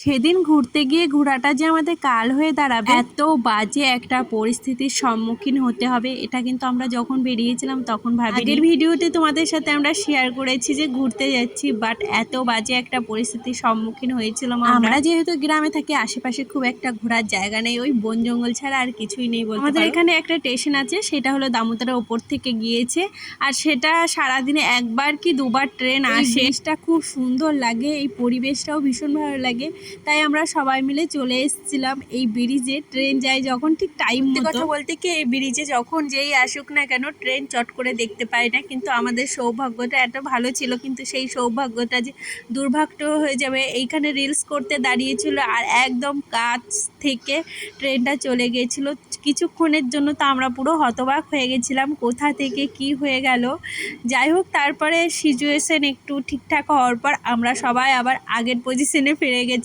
সেদিন ঘুরতে গিয়ে ঘোরাটা যে আমাদের কাল হয়ে দাঁড়াবে, এত বাজে একটা পরিস্থিতির সম্মুখীন হতে হবে এটা কিন্তু আমরা যখন বেরিয়েছিলাম তখন ভাবি। আগের ভিডিওতে তোমাদের সাথে আমরা শেয়ার করেছি যে ঘুরতে যাচ্ছি, বাট এত বাজে একটা পরিস্থিতির সম্মুখীন হয়েছিলাম আমরা। যেহেতু গ্রামে থাকি, আশেপাশে খুব একটা ঘোরার জায়গা নেই, ওই বন জঙ্গল ছাড়া আর কিছুই নেই বলতে পারো। আমাদের এখানে একটা স্টেশন আছে, সেটা হলো দামোদরের ওপর থেকে গিয়েছে, আর সেটা সারাদিনে একবার কি দুবার ট্রেন আসে। জিনিসটা খুব সুন্দর লাগে, এই পরিবেশটাও ভীষণ ভালো লাগে, তাই আমরা সবাই মিলে চলে এসেছিলাম এই ব্রিজে। ট্রেন যায় যখন ঠিক টাইম মতো। কথা বলতে কি, এই ব্রিজে যখন যেই আসুক না কেন ট্রেন চট করে দেখতে পাই না, কিন্তু আমাদের সৌভাগ্যটা এত ভালো ছিল, কিন্তু সেই সৌভাগ্যটা যে দুর্ভাগ্য হয়ে যাবে। এইখানে রিলস করতে দাঁড়িয়েছিল আর একদম কাছ থেকে ট্রেনটা চলে গিয়েছিল। কিছুক্ষণের জন্য তো আমরা পুরো হতবাক হয়ে গেছিলাম, কোথা থেকে কি হয়ে গেল। যাই হোক, তারপরে সিচুয়েশন একটু ঠিকঠাক হওয়ার পর আমরা সবাই আবার আগের পজিশনে ফিরে গেছি।